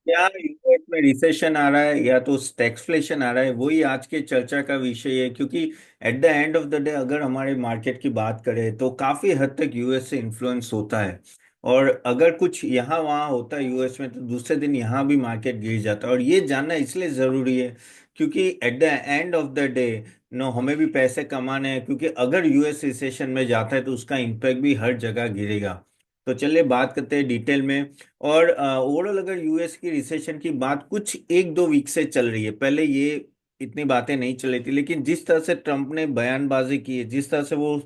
क्या यूएस में रिसेशन आ रहा है या तो स्टैग्फ्लेशन आ रहा है, वही आज के चर्चा का विषय है। क्योंकि at the end of the day अगर हमारे मार्केट की बात करें तो काफी हद तक यूएस से इन्फ्लुएंस होता है। और अगर कुछ यहाँ वहाँ होता है यूएस में तो दूसरे दिन यहाँ भी मार्केट गिर जाता है। और ये जानना इसलिए जरूरी है क्योंकि at the end of the day no हमें भी पैसे कमाने हैं। क्योंकि अगर यूएस रिसेशन में जाता है तो उसका इम्पैक्ट भी हर जगह गिरेगा। तो चलिए बात करते हैं डिटेल में। और ओवरऑल अगर यूएस की रिसेशन की बात कुछ एक दो वीक से चल रही है, पहले ये इतनी बातें नहीं चल रही थी। लेकिन जिस तरह से ट्रम्प ने बयानबाजी की है, जिस तरह से वो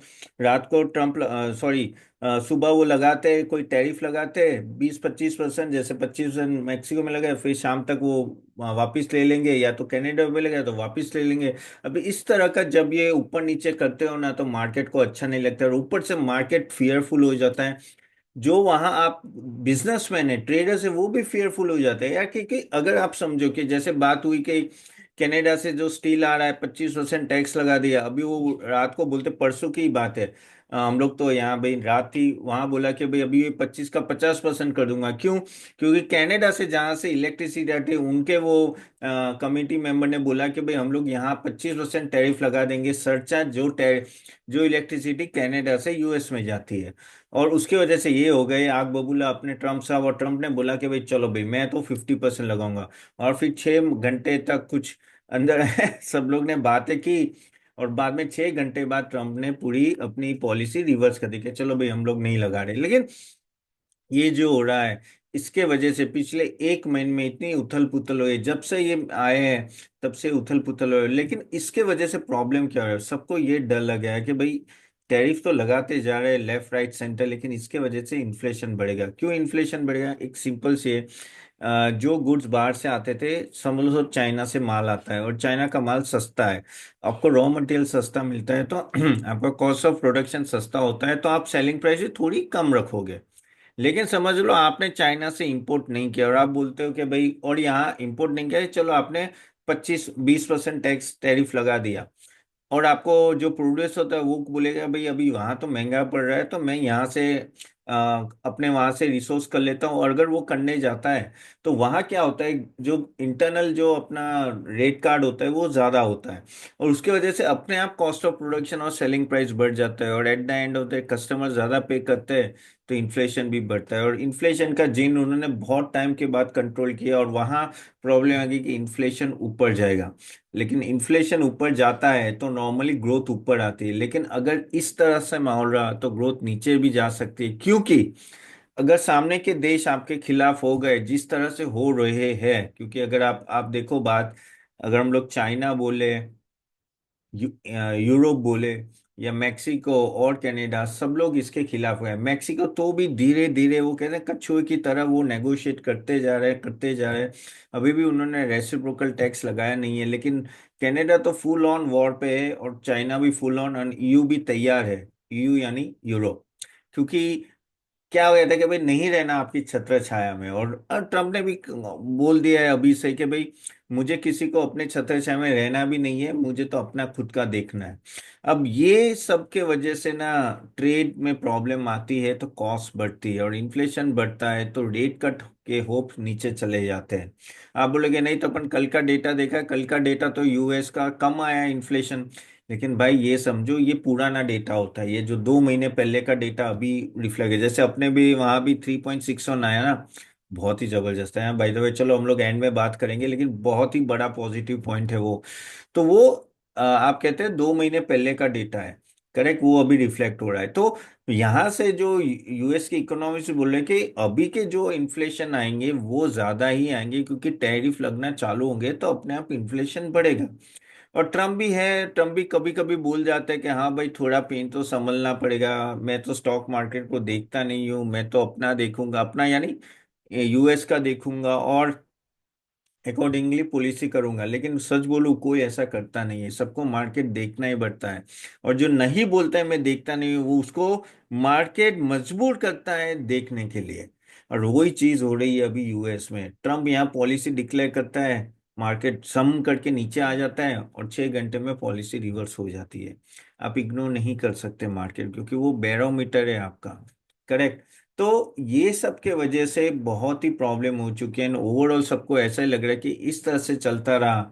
रात को ट्रम्प सॉरी सुबह वो लगाते हैं, कोई टैरिफ लगाते हैं 20-25%, जैसे 25% मैक्सिको में लगा, फिर शाम तक वो वापस ले लेंगे, या तो कनाडा में लगा तो वापस ले लेंगे। अभी इस तरह का जब ये ऊपर नीचे करते हो ना तो मार्केट को अच्छा नहीं लगता, और ऊपर से मार्केट फियरफुल हो जाता है। जो वहां आप बिजनेसमैन है, ट्रेडर्स है, वो भी फेयरफुल हो जाते हैं यार। क्योंकि अगर आप समझो कि जैसे बात हुई कि कनाडा से जो स्टील आ रहा है 25% टैक्स लगा दिया, अभी वो रात को बोलते, परसों की ही बात है। हम लोग तो यहाँ भाई रात थी, वहां बोला कि भाई अभी ये 25 का 50% कर दूंगा। क्यों? क्योंकि कनाडा से जहां से इलेक्ट्रिसिटी आती है उनके वो कमिटी मेंबर ने बोला कि भाई हम लोग यहाँ 25% टैरिफ लगा देंगे, सरचार्ज जो इलेक्ट्रिसिटी कनाडा से यूएस में जाती है। और उसकी वजह से ये हो गए आग बबूला अपने ट्रम्प साहब, और ट्रम्प ने बोला कि भाई चलो भाई मैं तो 50% लगाऊंगा। और फिर 6 घंटे तक कुछ अंदर सब लोग ने बातें की, और बाद में 6 घंटे बाद ट्रम्प ने पूरी अपनी पॉलिसी रिवर्स कर दी कि चलो भाई हम लोग नहीं लगा रहे। लेकिन ये जो हो रहा है इसके वजह से पिछले 1 महीने में इतनी उथल पुथल हुई, जब से ये आए हैं तब से उथल पुथल हुई। लेकिन इसके वजह से प्रॉब्लम क्या हो रहा है, सबको ये डर लग गया है कि भाई टैरिफ तो लगाते जा रहे हैं लेफ्ट राइट सेंटर, लेकिन इसके वजह से इन्फ्लेशन बढ़ेगा। क्यों इन्फ्लेशन बढ़ेगा? एक सिंपल सी है। जो गुड्स बाहर से आते थे, समझ लो चाइना से माल आता है, और चाइना का माल सस्ता है, आपको रॉ मटेरियल सस्ता मिलता है, तो आपका कॉस्ट ऑफ प्रोडक्शन सस्ता होता है, तो आप सेलिंग प्राइस थोड़ी कम रखोगे। लेकिन समझ लो आपने चाइना से इंपोर्ट नहीं किया और आप बोलते हो कि भाई, और यहाँ इंपोर्ट नहीं किया, चलो आपने 25-20% टैक्स टैरिफ लगा दिया, और आपको जो प्रोड्यूस होता है वो बोलेगा भाई अभी वहां तो महंगा पड़ रहा है तो मैं यहाँ से अपने वहां से रिसोर्स कर लेता हूँ। और अगर वो करने जाता है तो वहां क्या होता है, जो इंटरनल जो अपना रेट कार्ड होता है वो ज्यादा होता है, और उसकी वजह से अपने आप कॉस्ट ऑफ प्रोडक्शन और सेलिंग प्राइस बढ़ जाता है, और eight the end of the customer ज्यादा पे करते हैं, तो इन्फ्लेशन भी बढ़ता है। और इन्फ्लेशन का जिन उन्होंने बहुत टाइम के बाद कंट्रोल किया, और वहां प्रॉब्लम आ गई कि इन्फ्लेशन ऊपर जाएगा। लेकिन इन्फ्लेशन ऊपर जाता है तो नॉर्मली ग्रोथ ऊपर आती है, लेकिन अगर इस तरह से माहौल रहा तो ग्रोथ नीचे भी जा सकती है। क्योंकि अगर सामने के देश आपके खिलाफ हो गए जिस तरह से हो रहे हैं, क्योंकि अगर आप देखो बात, अगर हम लोग चाइना बोले, यूरोप बोले, या मैक्सिको और कनाडा, सब लोग इसके खिलाफ है। मैक्सिको तो भी धीरे धीरे वो कहते हैं कछुए की तरह वो नेगोशिएट करते जा रहे हैं, करते जा रहे हैं। अभी भी उन्होंने रेसिप्रोकल टैक्स लगाया नहीं है। लेकिन कनाडा तो फुल ऑन वॉर पे है, और चाइना भी फुल ऑन, और ईयू भी तैयार है, ईयू यानी यूरोप। क्योंकि क्या हो गया था कि भाई नहीं रहना आपकी छत्र छाया में, और ट्रम्प ने भी बोल दिया है अभी से कि भाई मुझे किसी को अपने छत्र छाया में रहना भी नहीं है, मुझे तो अपना खुद का देखना है। अब ये सब के वजह से ना ट्रेड में प्रॉब्लम आती है, तो कॉस्ट बढ़ती है, और इन्फ्लेशन बढ़ता है तो रेट कट के होप नीचे चले जाते हैं। आप बोलोगे नहीं तो अपन कल का डेटा देखा, कल का डेटा तो यूएस का कम आया इन्फ्लेशन। लेकिन भाई ये समझो ये पुराना डेटा होता है, ये जो 2 महीने पहले का डेटा अभी रिफ्लेक्ट है। जैसे अपने भी वहां भी 3.61 आया ना, बहुत ही जबरदस्त है बाय द वे। चलो हम लोग एंड में बात करेंगे, लेकिन बहुत ही बड़ा पॉजिटिव पॉइंट है वो। तो वो आप कहते हैं 2 महीने पहले का डेटा है, करेक्ट, वो अभी रिफ्लेक्ट हो रहा है। तो यहाँ से जो यूएस की इकोनॉमी से बोल रहे हैं कि अभी के जो इन्फ्लेशन आएंगे वो ज्यादा ही आएंगे, क्योंकि टैरिफ लगना चालू होंगे तो अपने आप इन्फ्लेशन बढ़ेगा। और ट्रम्प भी है, ट्रम्प भी कभी कभी भूल जाता है कि हाँ भाई थोड़ा पेन तो संभलना पड़ेगा, मैं तो स्टॉक मार्केट को देखता नहीं हूँ, मैं तो अपना देखूंगा, अपना यानी यूएस का देखूंगा, और अकॉर्डिंगली पॉलिसी करूंगा। लेकिन सच बोलूं कोई ऐसा करता नहीं है, सबको मार्केट देखना ही पड़ता है। और जो नहीं बोलता है मैं देखता नहीं हूँ, वो उसको मार्केट मजबूर करता है देखने के लिए। और वही चीज हो रही है अभी यूएस में। ट्रम्प यहाँ पॉलिसी डिक्लेयर करता है, मार्केट सम करके नीचे आ जाता है, और 6 घंटे में पॉलिसी रिवर्स हो जाती है। आप इग्नोर नहीं कर सकते मार्केट, क्योंकि वो बैरोमीटर है आपका, करेक्ट। तो ये सब के वजह से बहुत ही प्रॉब्लम हो चुकी है। ओवरऑल सबको ऐसा ही लग रहा है कि इस तरह से चलता रहा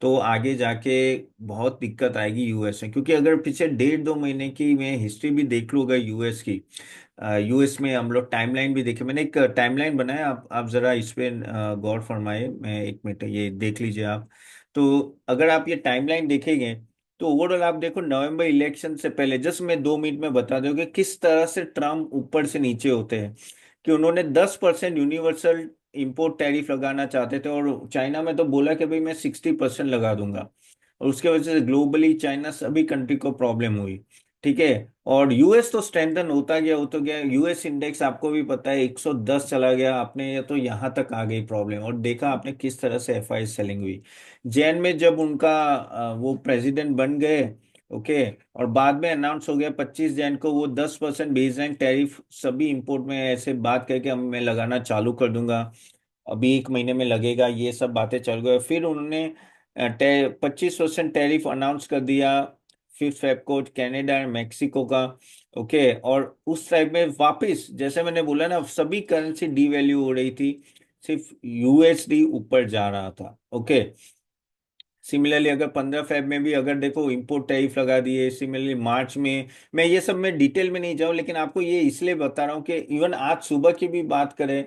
तो आगे जाके बहुत दिक्कत आएगी यूएस में। क्योंकि अगर पीछे 1.5-2 महीने की मैं हिस्ट्री भी देख लूंगा यूएस की, यूएस में हम लोग टाइमलाइन भी देखे, मैंने एक टाइमलाइन बनाया, आप जरा इस पे गौर फरमाए, मैं 1 मिनट ये देख लीजिए आप। तो अगर आप ये टाइमलाइन देखेंगे तो ओवरऑल आप देखो नवंबर इलेक्शन से पहले, जस्ट मैं 2 मिनट में बता दूं कि किस तरह से ट्रम्प ऊपर से नीचे होते हैं। कि उन्होंने 10% यूनिवर्सल इंपोर्ट टैरिफ लगाना चाहते थे, और चाइना में तो बोला कि भाई मैं 60% लगा दूंगा। और उसके वजह से ग्लोबली चाइना सभी कंट्री को प्रॉब्लम हुई। ठीक है। और यूएस तो स्ट्रेंथन होता गया, यूएस इंडेक्स आपको भी पता है 110 चला गया, आपने ये तो यहाँ तक आ गई प्रॉब्लम, और देखा आपने किस तरह से एफआई सेलिंग हुई। जैन में जब उनका वो प्रेसिडेंट बन गए, ओके, और बाद में अनाउंस हो गया 25 जैन को वो 10% बेसलाइन टैरिफ सभी इंपोर्ट में ऐसे बात करके हम मैं लगाना चालू कर दूंगा, अभी 1 महीने में लगेगा, ये सब बातें चल गई। फिर उन्होंने 25% टैरिफ अनाउंस कर दिया 5 फेब को कनाडा और मेक्सिको का। ओके, और उस टाइप में वापस जैसे मैंने बोला ना, सभी करेंसी डीवैल्यू हो रही थी, सिर्फ यूएसडी ऊपर जा रहा था। ओके। सिमिलरली अगर 15 फेब में भी अगर देखो इंपोर्ट टैरिफ लगा दिए, सिमिलरली मार्च में, मैं ये सब में डिटेल में नहीं जाऊं, लेकिन आपको ये इसलिए बता रहा हूँ कि इवन आज सुबह की भी बात करें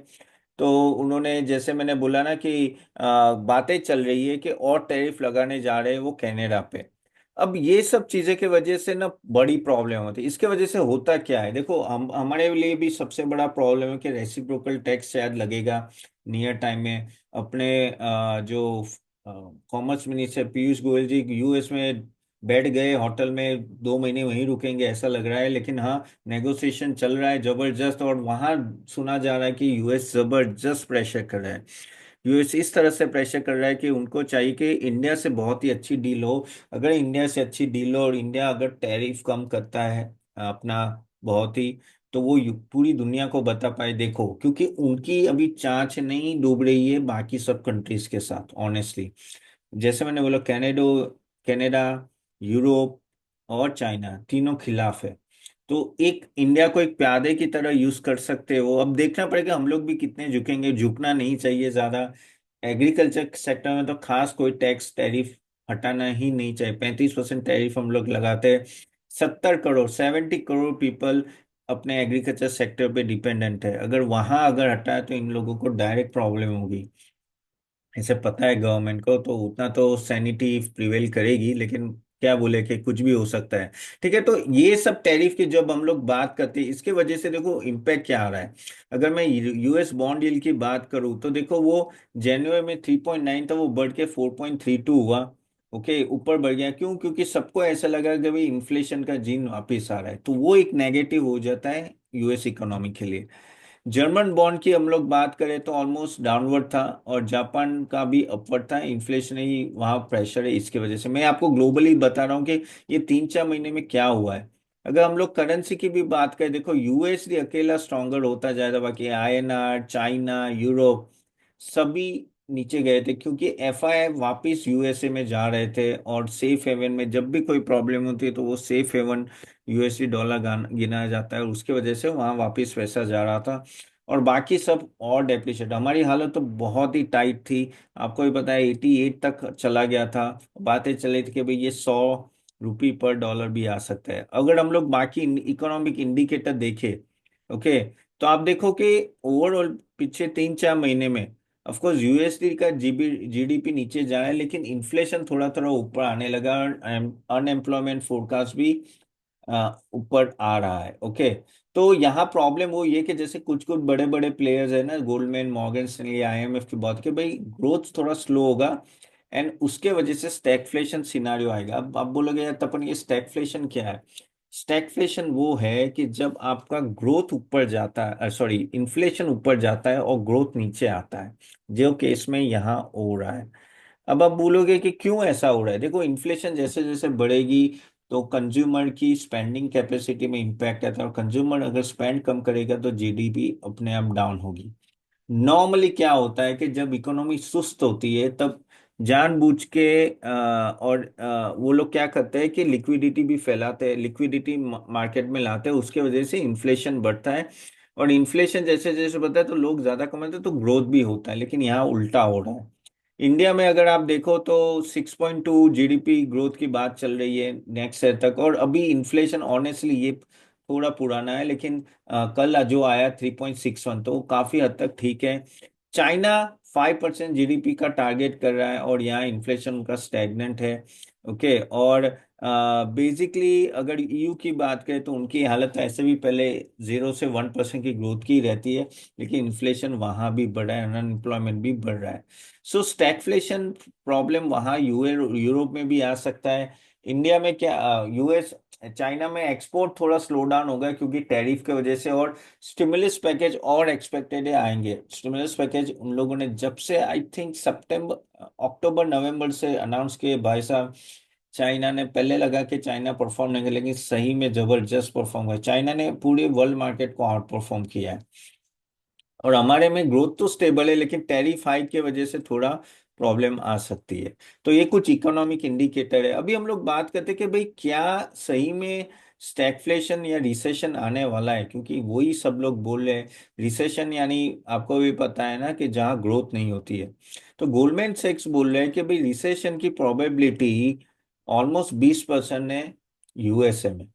तो उन्होंने जैसे मैंने बोला ना कि बातें चल रही है कि और टैरिफ लगाने जा रहे हैं वो कनाडा पे। अब ये सब चीजें की वजह से ना बड़ी प्रॉब्लम होती है। इसके वजह से होता क्या है, देखो हम हमारे लिए भी सबसे बड़ा प्रॉब्लम है कि रेसिप्रोकल टैक्स शायद लगेगा नियर टाइम में। अपने जो कॉमर्स मिनिस्टर पीयूष गोयल जी यूएस में बैठ गए होटल में, 2 महीने वहीं रुकेंगे ऐसा लग रहा है। लेकिन हाँ, नेगोशिएशन चल रहा है जबरदस्त, और वहां सुना जा रहा है कि यूएस जबरदस्त प्रेशर कर रहा है। यूएस इस तरह से प्रेशर कर रहा है कि उनको चाहिए कि इंडिया से बहुत ही अच्छी डील हो। अगर इंडिया से अच्छी डील हो और इंडिया अगर टैरिफ कम करता है अपना बहुत ही, तो वो पूरी दुनिया को बता पाए देखो, क्योंकि उनकी अभी चांच नहीं डूब रही है बाकी सब कंट्रीज के साथ ऑनेस्टली। जैसे मैंने बोला कनाडा, यूरोप और चाइना तीनों खिलाफ है। तो एक इंडिया को एक प्यादे की तरह यूज कर सकते हो। अब देखना पड़ेगा हम लोग भी कितने झुकेंगे, झुकना नहीं चाहिए ज्यादा। एग्रीकल्चर सेक्टर में तो खास कोई टैक्स टैरिफ हटाना ही नहीं चाहिए। 35% टैरिफ हम लोग लगाते हैं। 70 करोड़ 70 करोड़ पीपल अपने एग्रीकल्चर सेक्टर पे डिपेंडेंट है, अगर वहां अगर हटाए तो इन लोगों को डायरेक्ट प्रॉब्लम होगी। ऐसे पता है गवर्नमेंट को तो उतना तो सैनिटी प्रिवेल करेगी, लेकिन क्या बोले कि कुछ भी हो सकता है। ठीक है, तो ये सब टैरिफ की जब हम लोग बात करते हैं इसके वजह से देखो इम्पैक्ट क्या आ रहा है। अगर मैं यूएस बॉन्ड यील्ड की बात करूं तो देखो वो जनवरी में 3.9 था, वो बढ़ के 4.32 हुआ। ओके, ऊपर बढ़ गया, क्यों? क्योंकि सबको ऐसा लगा कि भाई इन्फ्लेशन का जीन वापिस आ रहा है, तो वो एक नेगेटिव हो जाता है यूएस इकोनॉमी के लिए। जर्मन बॉन्ड की हम लोग बात करें तो ऑलमोस्ट डाउनवर्ड था, और जापान का भी अपवर्ड था। इन्फ्लेशन ही वहाँ प्रेशर है, इसकी वजह से मैं आपको ग्लोबली बता रहा हूँ कि ये 3-4 महीने में क्या हुआ है। अगर हम लोग करेंसी की भी बात करें, देखो यूएसडी अकेला स्ट्रांगर होता जाएगा, बाकी आईएनआर, चाइना, यूरोप सभी नीचे गए थे, क्योंकि एफआई वापिस यूएसए में जा रहे थे। और सेफ हेवन में जब भी कोई प्रॉब्लम होती है तो वो सेफ हेवन यूएसडी डॉलर गिना जाता है, और उसके वजह से वहां वापस पैसा जा रहा था। और बाकी सब और डेप्रिशिएट, हमारी हालत तो बहुत ही टाइट थी। आपको भी पता है 88 तक चला गया था। बातें चली थी कि भाई ये 100 रुपये पर डॉलर भी आ सकता है। अगर हम लोग बाकी इकोनॉमिक इंडिकेटर देखें, ओके, तो आप देखो कि ओवरऑल पिछले 3-4 महीने में ऑफ कोर्स यूएसडी का जीडीपी नीचे जा रहा है, लेकिन इन्फ्लेशन थोड़ा थोड़ा ऊपर आने लगा। अनएम्प्लॉयमेंट फोरकास्ट भी ऊपर आ रहा है। ओके, तो यहाँ प्रॉब्लम वो ये कि जैसे कुछ कुछ बड़े बड़े प्लेयर्स है ना, गोल्डमैन, मॉर्गन स्टैनली, आईएमएफ की बात कि भाई ग्रोथ थोड़ा स्लो होगा, एंड उसके वजह से स्टैगफ्लेशन सिनारियो आएगा। अब आप बोलोगे यार तपन ये स्टैगफ्लेशन क्या है? स्टैगफ्लेशन वो है कि जब आपका ग्रोथ ऊपर जाता है, सॉरी, इन्फ्लेशन ऊपर जाता है और ग्रोथ नीचे आता है, जो केस में यहाँ हो रहा है। अब आप बोलोगे कि क्यों ऐसा हो रहा है, देखो इन्फ्लेशन जैसे जैसे बढ़ेगी तो कंज्यूमर की स्पेंडिंग कैपेसिटी में इम्पैक्ट आता है, और कंज्यूमर अगर स्पेंड कम करेगा तो जीडीपी अपने आप डाउन होगी। नॉर्मली क्या होता है कि जब इकोनॉमी सुस्त होती है तब जानबूझ के वो लोग क्या करते हैं कि लिक्विडिटी भी फैलाते हैं, लिक्विडिटी मार्केट में लाते हैं, उसके वजह से इन्फ्लेशन बढ़ता है। और इन्फ्लेशन जैसे जैसे बढ़ता है तो लोग ज्यादा कमाते हैं तो ग्रोथ भी होता है, लेकिन यहाँ उल्टा हो रहा है। इंडिया में अगर आप देखो तो 6.2 जीडीपी ग्रोथ की बात चल रही है नेक्स्ट ईयर तक, और अभी इन्फ्लेशन ऑनेस्टली ये थोड़ा पुराना है, लेकिन कल जो आया 3.61, तो वो काफी हद तक ठीक है। चाइना 5% जीडीपी का टारगेट कर रहा है और यहाँ इन्फ्लेशन उनका स्टैग्नेंट है। ओके, और बेसिकली अगर ईयू की बात करें तो उनकी हालत ऐसे भी पहले 0 से 1% की ग्रोथ की रहती है, लेकिन इन्फ्लेशन वहां भी बढ़ रहा है, अनएम्प्लॉयमेंट भी बढ़ रहा है। सो स्टैगफ्लेशन प्रॉब्लम वहाँ यूरोप में भी आ सकता है। इंडिया में क्या, यूएस, चाइना में एक्सपोर्ट थोड़ा स्लो डाउन होगा क्योंकि टैरिफ की वजह से, और स्टिमुलस पैकेज और एक्सपेक्टेड है आएंगे। स्टिमुलस पैकेज उन लोगों ने जब से आई थिंक सितंबर अक्टूबर नवंबर से अनाउंस किए भाई साहब, चाइना ने पहले लगा कि चाइना परफॉर्म नहीं करेगा, लेकिन सही में जबरदस्त परफॉर्म किया चाइना ने, पूरे वर्ल्ड मार्केट को आउट परफॉर्म किया है। और हमारे में ग्रोथ तो स्टेबल है, लेकिन टैरिफ हाइक की वजह से थोड़ा प्रॉब्लम आ सकती है। तो ये कुछ इकोनॉमिक इंडिकेटर है। अभी हम लोग बात करते हैं कि भाई क्या सही में स्टैगफ्लेशन या रिसेशन आने वाला है, क्योंकि वही सब लोग बोल रहे हैं। रिसेशन यानी आपको भी पता है ना कि जहाँ ग्रोथ नहीं होती है। तो गोल्डमैन सैक्स बोल रहे हैं कि भाई रिसेशन की प्रोबेबिलिटी ऑलमोस्ट 20% है यूएसए में।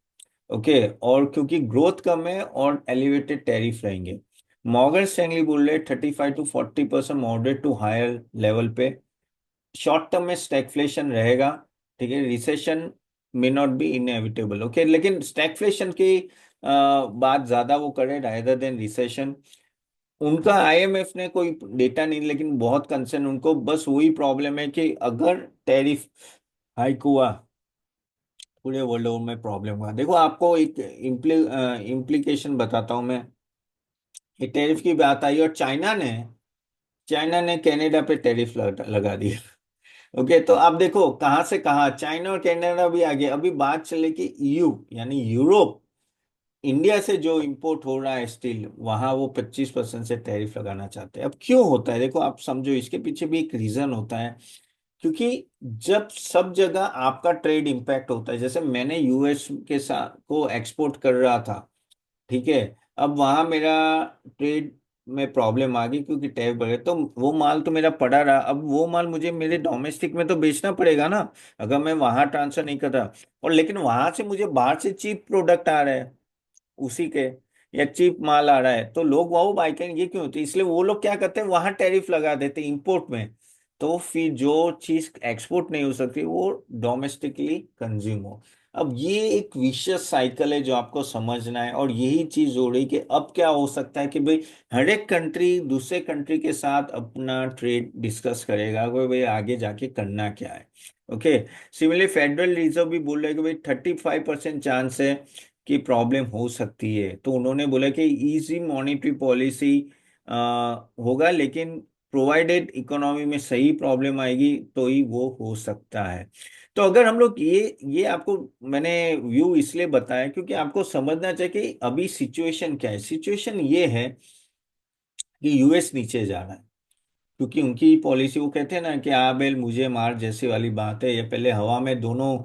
ओके, और क्योंकि ग्रोथ कम है और एलिवेटेड टैरिफ रहेंगे। मॉर्गन स्टैनली बोल रहे 35 to 40% moderate to higher level पे शॉर्ट टर्म में स्टैगफ्लेशन रहेगा। ठीक है, recession may not be inevitable. Okay, लेकिन स्टैगफ्लेशन की बात ज्यादा वो करे रादर देन रिसेशन। उनका आईएमएफ ने कोई डेटा नहीं, लेकिन बहुत कंसर्न उनको, बस वही प्रॉब्लम है कि अगर टैरिफ हाइक हुआ पूरे वर्ल्ड ओवर में प्रॉब्लम हुआ। देखो आपको एक इम्प्लीकेशन बताता हूँ मैं। ये टैरिफ की बात आई और चाइना ने कनाडा पे टैरिफ लगा दिया। ओके, तो आप देखो कहाँ से कहाँ चाइना और कनाडा भी आ गया। अभी बात चले कि ईयू यानी यूरोप, इंडिया से जो इंपोर्ट हो रहा है स्टील, वहां वो 25% से टैरिफ लगाना चाहते हैं। अब क्यों होता है, देखो आप समझो, इसके पीछे भी एक रीजन होता है। क्योंकि जब सब जगह आपका ट्रेड इंपैक्ट होता है, जैसे मैंने यूएस के साथ को एक्सपोर्ट कर रहा था, ठीक है, अब वहां मेरा ट्रेड में प्रॉब्लम आ गई क्योंकि टैरिफ बढ़े, तो वो माल तो मेरा पड़ा रहा। अब वो माल मुझे मेरे डोमेस्टिक में तो बेचना पड़ेगा ना, अगर मैं वहां ट्रांसफर नहीं कर रहा। और लेकिन वहां से मुझे बाहर से चीप प्रोडक्ट आ रहा है उसी के, या चीप माल आ रहा है, तो लोग वो बाई करेंगे। ये क्यों होती है, इसलिए वो लोग क्या करते हैं, वहां टैरिफ लगा देते हैं इंपोर्ट में। तो फिर जो चीज एक्सपोर्ट नहीं हो सकती वो डोमेस्टिकली कंज्यूम हो। अब ये एक विशियस साइकिल है जो आपको समझना है, और यही चीज हो रही कि अब क्या हो सकता है कि भाई हर एक कंट्री दूसरे कंट्री के साथ अपना ट्रेड डिस्कस करेगा कि भाई आगे जाके करना क्या है। ओके, सिमिलरली फेडरल रिजर्व भी बोल रहे हैं कि भाई 35% चांस है की प्रॉब्लम हो सकती है। तो उन्होंने बोला कि इजी मॉनेटरी पॉलिसी होगा, लेकिन प्रोवाइडेड इकोनॉमी में सही प्रॉब्लम आएगी तो ही वो हो सकता है। तो अगर हम लोग ये आपको मैंने व्यू इसलिए बताया क्योंकि आपको समझना चाहिए कि अभी सिचुएशन क्या है। सिचुएशन ये है कि यूएस नीचे जा रहा है, क्योंकि उनकी पॉलिसी, वो कहते हैं ना कि आ बेल मुझे मार जैसी वाली बात है। ये पहले हवा में दोनों,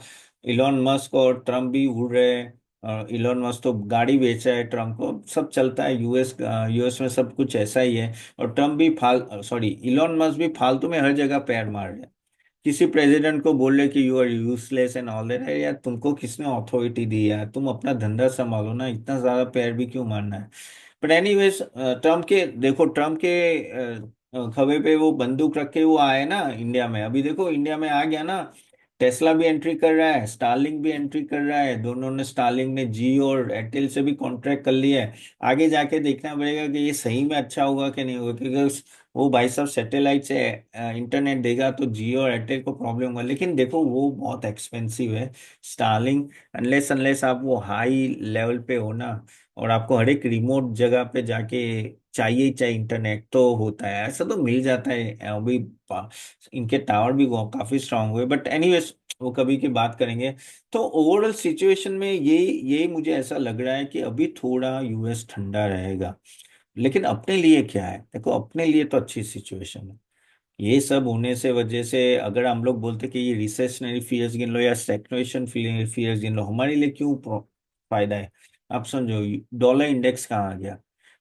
इलॉन मस्क और ट्रम्प भी उड़ रहे हैं। और इलॉन मस्क तो गाड़ी बेच रहा है, ट्रम्प को सब चलता है, यूएस में सब कुछ ऐसा ही है। और ट्रम्प भी इलॉन मस्क भी फालतू में हर जगह पैर मार रहे हैं। किसी प्रेसिडेंट को बोल रहे कि you are useless and all that है, यार तुमको किसने अथॉरिटी दी है, तुम अपना धंधा संभालो ना, इतना ज्यादा पैर भी क्यों मारना है। बट एनीवेज, ट्रम्प के देखो, ट्रम्प के खबे पे वो बंदूक रख के वो आए ना इंडिया में। अभी देखो इंडिया में आ गया ना, टेस्ला भी एंट्री कर रहा है, स्टारलिंक भी एंट्री कर रहा है। दोनों ने, स्टारलिंक ने जियो और एयरटेल से भी कॉन्ट्रैक्ट कर लिया है। आगे जाके देखना पड़ेगा कि ये सही में अच्छा होगा कि नहीं होगा, क्योंकि वो भाई साहब सैटेलाइट से इंटरनेट देगा तो जियो और एयरटेल को प्रॉब्लम होगा, लेकिन देखो वो बहुत एक्सपेंसिव है स्टारलिंक। अनलेस अनलेस आप वो हाई लेवल पे हो ना, और आपको हर एक रिमोट जगह पे जाके चाहिए ही चाहिए इंटरनेट, तो होता है ऐसा, तो मिल जाता है अभी। इनके टावर भी काफी स्ट्रांग हुए, बट एनीवेज वो कभी की बात करेंगे। तो ओवरऑल सिचुएशन में ये मुझे ऐसा लग रहा है कि अभी थोड़ा यूएस ठंडा रहेगा। लेकिन अपने लिए क्या है, देखो अपने लिए तो अच्छी सिचुएशन है। ये सब होने से वजह से अगर हम लोग बोलते कि ये रिसेशनरी फियर्स गिन लो या स्टैग्नेशन फियर्स गिन लो, हमारे लिए क्यों फायदा है। आप समझो, डॉलर इंडेक्स कहाँ आ गया।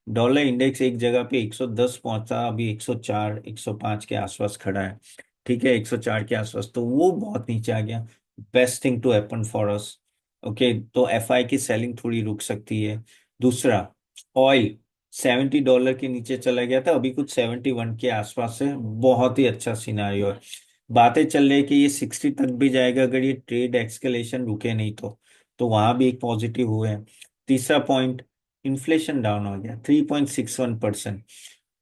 डॉलर इंडेक्स एक जगह पे 110 पहुंचा, अभी 104 105 के आसपास खड़ा है। ठीक है, 104 के आसपास, तो वो बहुत नीचे आ गया। Best thing to happen for us. Okay, तो एफआई की सेलिंग थोड़ी रुक सकती है। दूसरा, ऑयल $70 के नीचे चला गया था, अभी कुछ 71 के आसपास है। बहुत ही अच्छा सिनारियो है। बातें चल रही है कि ये 60 तक भी जाएगा अगर ये ट्रेड एक्सकेलेशन रुके नहीं तो वहां भी एक पॉजिटिव हुए हैं। तीसरा पॉइंट, इन्फ्लेशन डाउन हो गया 3.61%।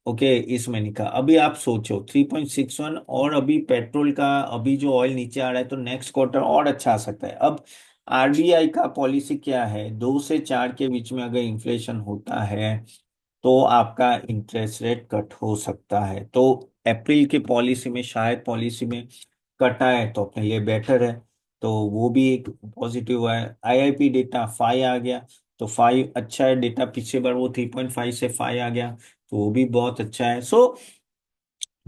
ओके, इस महीने का अभी आप सोचो 3.61, और अभी पेट्रोल का, अभी जो ऑयल नीचे आ रहा है, तो नेक्स्ट क्वार्टर और अच्छा आ सकता है। अब आरबीआई का पॉलिसी क्या है, 2 से 4 के बीच में अगर इन्फ्लेशन होता है तो आपका इंटरेस्ट रेट कट हो सकता है। तो अप्रैल की पॉलिसी में, शायद पॉलिसी में कटा है तो अपने लिए बेटर है। तो वो भी एक पॉजिटिव है। आईआईपी डेटा 5 आ गया, तो 5 अच्छा है डेटा। पिछले बार वो 3.5 से 5 आ गया, तो वो भी बहुत अच्छा है। सो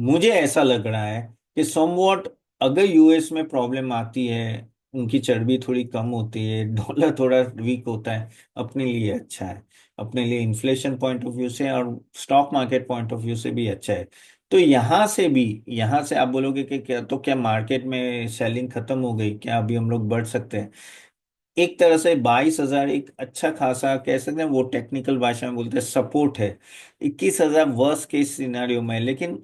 मुझे ऐसा लग रहा है कि समवॉट, अगर यूएस में प्रॉब्लम आती है, उनकी चर्बी थोड़ी कम होती है, डॉलर थोड़ा वीक होता है, अपने लिए अच्छा है। अपने लिए इन्फ्लेशन पॉइंट ऑफ व्यू से और stock market point of view से भी अच्छा है। तो यहाँ से भी, यहाँ से आप बोलोगे कि क्या, तो क्या मार्केट में सेलिंग खत्म हो गई, क्या अभी हम लोग बढ़ सकते हैं? एक तरह से 22,000 एक अच्छा खासा, कह सकते हैं, वो टेक्निकल भाषा में बोलते हैं सपोर्ट है। 21,000 वर्स्ट केस सिनारियो में है। लेकिन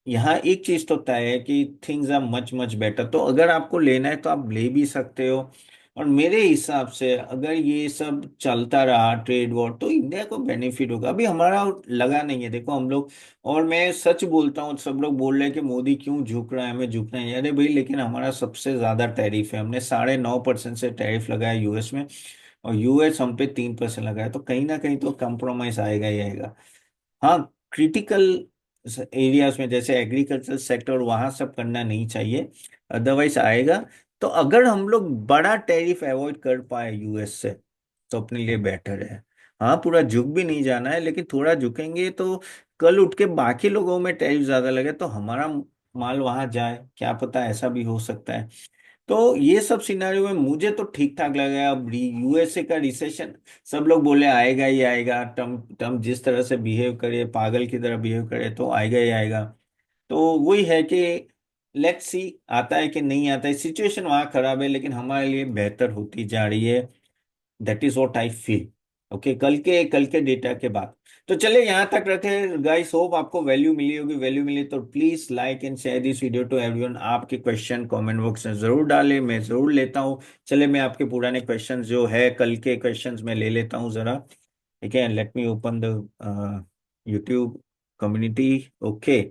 यहाँ एक चीज तो तय है कि things are much much better. तो अगर आपको लेना है तो आप ले भी सकते हो। और मेरे हिसाब से अगर ये सब चलता रहा ट्रेड वॉर, तो इंडिया को बेनिफिट होगा। अभी हमारा लगा नहीं है, देखो हम लोग, और मैं सच बोलता हूँ, सब लोग बोल रहे हैं कि मोदी क्यों झुक रहा है, हमें झुकना है। अरे भाई, लेकिन हमारा सबसे ज्यादा टैरिफ है, हमने 9.5% से टैरिफ लगाया यूएस में, और यूएस हम पे 3% लगाया। तो कहीं ना कहीं तो कंप्रोमाइज आएगा ही आएगा। हाँ, क्रिटिकल एरियाज में जैसे एग्रीकल्चर सेक्टर, वहां सब करना नहीं चाहिए, अदरवाइज आएगा। तो अगर हम लोग बड़ा टैरिफ अवॉइड कर पाए यूएस से, तो अपने लिए बेटर है। हाँ, पूरा झुक भी नहीं जाना है, लेकिन थोड़ा झुकेंगे तो कल उठ के बाकी लोगों में टैरिफ ज्यादा लगे तो हमारा माल वहां जाए, क्या पता, ऐसा भी हो सकता है। तो ये सब सिनारियो में मुझे तो ठीक ठाक लगा। अब यूएसए का रिसेशन, सब लोग बोले आएगा ही आएगा, ट्रम्प ट्रम्प जिस तरह से बिहेव करे, पागल की तरह बिहेव करे, तो आएगा ही आएगा। तो वही है कि लेट्स सी, आता है कि नहीं आता है। सिचुएशन वहां खराब है, लेकिन हमारे लिए बेहतर होती जा रही है। That is what I feel. Okay, कल के डेटा के बाद। तो चले यहाँ तक रखे गाइस। होप आपको वैल्यू मिली होगी। वैल्यू मिली तो please like and share this video to everyone. आपके क्वेश्चन कमेंट बॉक्स में जरूर डालें, मैं जरूर लेता हूँ। चले, मैं आपके पुराने क्वेश्चंस जो है कल के क्वेश्चंस में ले लेता हूँ जरा। ठीक है, let me open the YouTube community. Okay,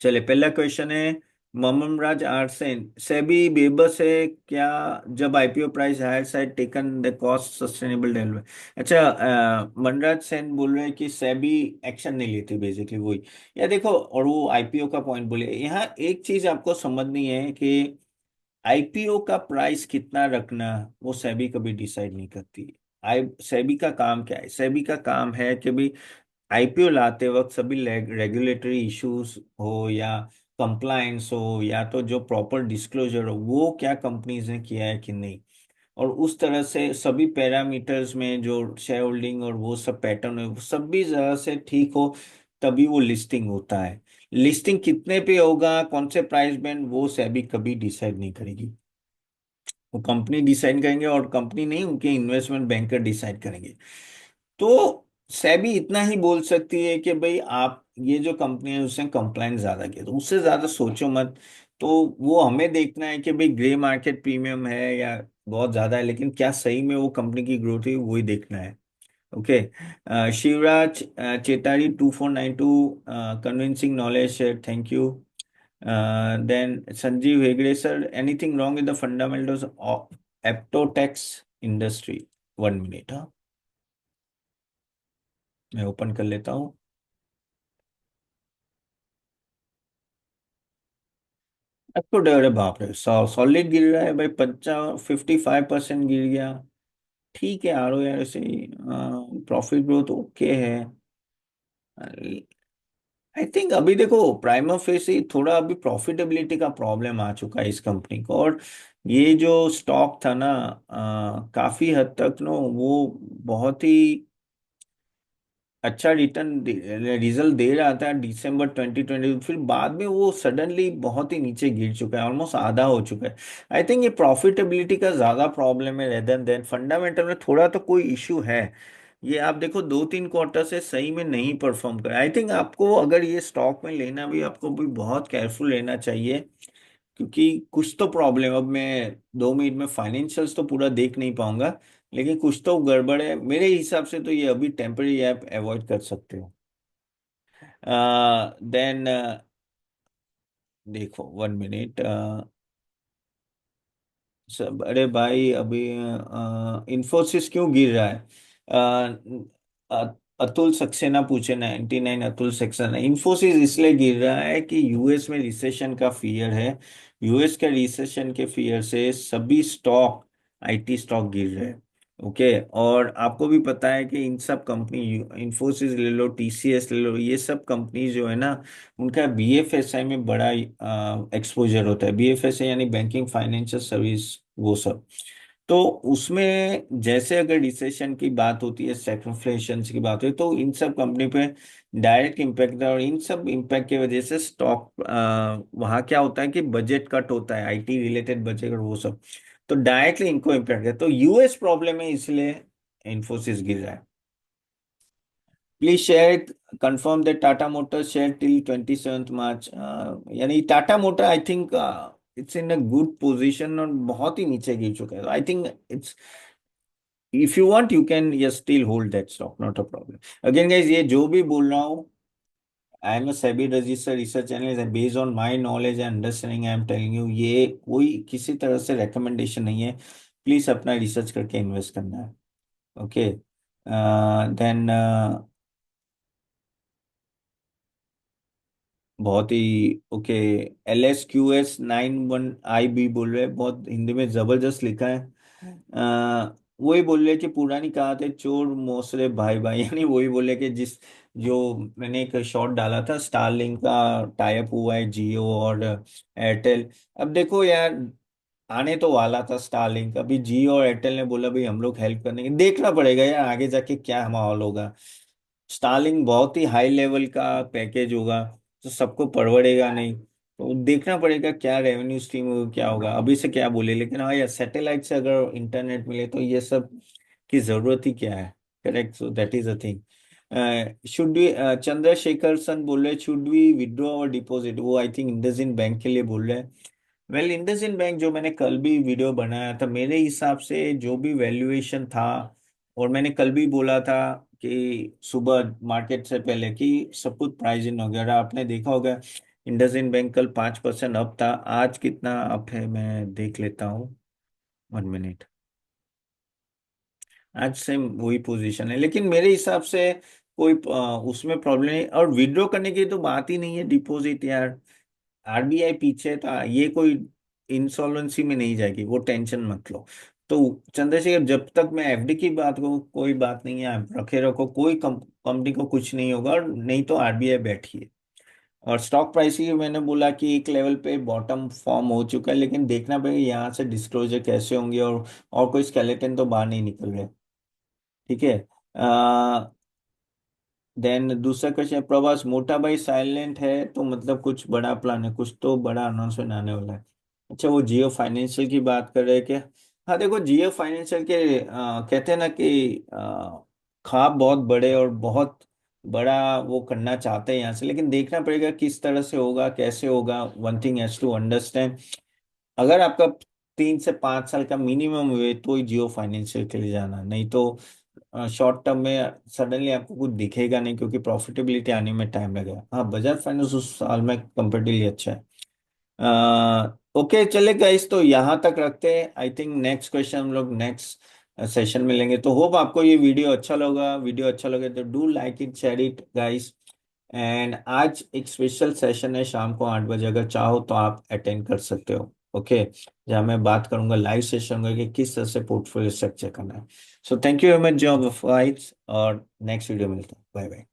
चले, पहला क्वेश्चन है मोहम्मद राज आर सेन, सेबी बेबस है क्या जब IPO price higher side taken the cost sustainable development? अच्छा, मनराज सेन बोल रहे हैं कि सेबी एक्शन नहीं लेती, बेसिकली वही। या देखो, और वो आईपीओ का पॉइंट बोले, यहाँ एक चीज आपको समझनी है कि आईपीओ का प्राइस कितना रखना, वो सेबी कभी डिसाइड नहीं करती। आई सेबी का काम क्या है? सेबी का काम है कि भाई आईपीओ लाते वक्त सभी रेगुलेटरी इश्यूज हो या कंप्लायंस हो, या तो जो प्रॉपर डिस्क्लोजर हो, वो क्या कंपनीज ने किया है कि नहीं, और उस तरह से सभी पैरामीटर्स में जो शेयर होल्डिंग और वो सब पैटर्न है, वो सब भी जरा से ठीक हो, तभी वो लिस्टिंग होता है। लिस्टिंग कितने पे होगा, कौन से प्राइस बैंड, वो सेबी कभी डिसाइड नहीं करेगी। वो कंपनी डिसाइड करेंगे, और कंपनी नहीं, उनके इन्वेस्टमेंट बैंकर डिसाइड करेंगे। तो सेबी इतना ही बोल सकती है कि भाई आप ये जो कंपनी है उसने कंप्लायंस ज्यादा किया, तो उससे ज्यादा सोचो मत। तो वो हमें देखना है कि भाई ग्रे मार्केट प्रीमियम है या बहुत ज्यादा है, लेकिन क्या सही में वो कंपनी की ग्रोथ है, वही देखना है। Okay, Shivraj Chetari 2492, convincing knowledge, thank you. Then Sanjeev Hegde sir, anything wrong with the fundamentals of एप्टोटेक्स इंडस्ट्री? 1 मिनट, हाँ, मैं ओपन कर लेता हूँ। एप्टो, अरे बाप रे, सॉलिड गिर रहा है भाई, 55% गिर गया। ठीक है, आर ओ यार से, प्रॉफिट ग्रोथ ओके है। आई थिंक अभी देखो, प्राइमा फेस ही थोड़ा अभी प्रॉफिटेबिलिटी का प्रॉब्लम आ चुका है इस कंपनी को। और ये जो स्टॉक था ना, काफी हद तक नो वो बहुत ही अच्छा रिटर्न रिजल्ट दे रहा था दिसंबर 2020, फिर बाद में वो सडनली बहुत ही नीचे गिर चुका है, ऑलमोस्ट आधा हो चुका है। आई थिंक ये प्रॉफिटेबिलिटी का ज्यादा प्रॉब्लम है रेदर देन फंडामेंटल में थोड़ा तो कोई इश्यू है। ये आप देखो 2-3 क्वार्टर से सही में नहीं परफॉर्म कर। आई थिंक आपको अगर ये स्टॉक में लेना भी, आपको भी बहुत केयरफुल रहना चाहिए, क्योंकि कुछ तो प्रॉब्लम, अब मैं 2 मिनट में फाइनेंशियल्स तो पूरा देख नहीं पाऊंगा, लेकिन कुछ तो गड़बड़ है मेरे हिसाब से। तो ये अभी टेम्पररी आप अवॉइड कर सकते हो। देन देखो 1 मिनट। सब अरे भाई अभी इंफोसिस क्यों गिर रहा है? अतुल सक्सेना पूछे 99 अतुल सक्सेना, इंफोसिस इसलिए गिर रहा है कि यूएस में रिसेशन का फियर है। यूएस के रिसेशन के फियर से सभी स्टॉक, आईटी स्टॉक गिर रहे हैं। ओके, और आपको भी पता है कि इन सब कंपनी, इंफोसिस ले लो, टीसीएस ले लो, ये सब कंपनी जो है ना, उनका बीएफएसआई में बड़ा एक्सपोजर होता है। बीएफएसआई यानी बैंकिंग फाइनेंशियल सर्विस, वो सब। तो उसमें जैसे अगर रिसेशन की बात होती है, स्टैग्फ्लेशन की बात होती है, तो इन सब कंपनी पे डायरेक्ट इम्पैक्ट है। और इन सब इम्पैक्ट की वजह से स्टॉक, वहाँ क्या होता है कि बजट कट होता है, आईटी रिलेटेड बजट और वो सब, तो डायरेक्टली इनको इम्पैक्ट है। तो यूएस प्रॉब्लम है, इसलिए इन्फोसिस गिर रहा है। Please share, confirm that Tata motor share till 27 मार्च। यानी Tata motor I think it's in a good position, और बहुत ही नीचे गिर चुका है। I think it's, if you want you can yes still hold that stock, not a problem. Again guys, ये जो भी बोल रहा हूँ, I am a SEBI registered research analyst, based on my knowledge and understanding I am telling you. ये कोई किसी तरह से रिकमेंडेशन नहीं है। प्लीज अपना रिसर्च करके इन्वेस्ट करना है। ओके, देन बहुत ही ओके। LSQS91IB बोल रहे हैं, बहुत हिंदी में जबरदस्त लिखा है। वही बोल रहे कि पुरानी कहावत है, चोर मोसरे भाई भाई यानी वही बोले कि जिस, जो मैंने एक शॉट डाला था, स्टारलिंक का टाइप हुआ है जियो और एयरटेल। अब देखो यार, आने तो वाला था स्टारलिंक, अभी जियो और एयरटेल ने बोला भाई हम लोग हेल्प करने के, देखना पड़ेगा यार आगे जाके क्या माहौल होगा। स्टारलिंक बहुत ही हाई लेवल का पैकेज होगा, तो सबको परवड़ेगा नहीं, तो देखना पड़ेगा क्या रेवेन्यू स्ट्रीम होगा, क्या होगा। अभी से क्या बोले, लेकिन हाँ यार, सैटेलाइट से अगर इंटरनेट मिले तो ये सब की जरूरत ही क्या है। Correct, so that is a thing. Should be, Chandrashekhar सन बोल रहे, शुड वी विड्रॉ और डिपॉजिट? वो आई थिंक इंडसइंड बैंक के लिए बोल रहे हैं। वेल, इंडसइंड बैंक, जो मैंने कल भी वीडियो बनाया था, मेरे हिसाब से जो भी वैल्यूएशन था, और मैंने कल भी बोला था कि सुबह मार्केट से पहले कि सब कुछ प्राइस इन हो गया, और आपने देखा होगा इंडसइंड बैंक कल 5% अप था। आज कितना अप है मैं देख लेता हूँ, 1 मिनट। आज सेम वही पोजीशन है, लेकिन मेरे हिसाब से कोई उसमें प्रॉब्लम नहीं। और विड्रॉ करने की तो बात ही नहीं है, डिपॉजिट यार, आरबीआई पीछे था, ये कोई इंसॉल्वेंसी में नहीं जाएगी, वो टेंशन मत लो। तो चंद्रशेखर, जब तक मैं एफडी की बात करूँ, कोई बात नहीं है, आप रखे रखो, कोई कंपनी को कुछ नहीं होगा, और नहीं तो आरबीआई बैठी है। और स्टॉक प्राइस ही मैंने बोला कि एक लेवल पे बॉटम फॉर्म हो चुका है, लेकिन देखना पड़ेगा यहाँ से डिस्क्लोजर कैसे होंगे, और कोई स्केलेटन तो बाहर नहीं निकल रहे। ठीक है। देन दूसरा क्वेश्चन, प्रभास मोटा भाई साइलेंट है तो मतलब कुछ बड़ा प्लान है, कुछ तो बड़ा अनाउंसमेंट आने वाला है। अच्छा, वो जियो फाइनेंशियल की बात कर रहे हैं क्या? हाँ देखो, जियो फाइनेंशियल के कहते हैं ना कि ख्वाब बहुत बड़े और बहुत बड़ा वो करना चाहते हैं यहाँ से, लेकिन देखना पड़ेगा किस तरह से होगा, कैसे होगा। One thing has to understand, अगर आपका 3 से 5 साल का मिनिमम हुए तो ही जियो फाइनेंशियल के लिए जाना, नहीं तो शॉर्ट टर्म में सडनली आपको कुछ दिखेगा नहीं, क्योंकि प्रॉफिटेबिलिटी आने में टाइम लगेगा। हाँ, बजाज फाइनेंस उस साल में कंपेरेटिवली अच्छा है। ओके चले गाइस, तो यहाँ तक रखते हैं। आई थिंक नेक्स्ट क्वेश्चन हम लोग नेक्स्ट सेशन में लेंगे। तो होप आपको ये वीडियो अच्छा लगा, वीडियो अच्छा लगे तो do like it, share it guys. And आज एक स्पेशल सेशन है शाम को 8 बजे, अगर चाहो तो आप अटेंड कर सकते हो। ओके, जहाँ मैं बात करूंगा लाइव सेशन का कि किस तरह से पोर्टफोलियो स्ट्रक्चर करना है। So thank you very much job of, और नेक्स्ट वीडियो मिलता है। Bye bye.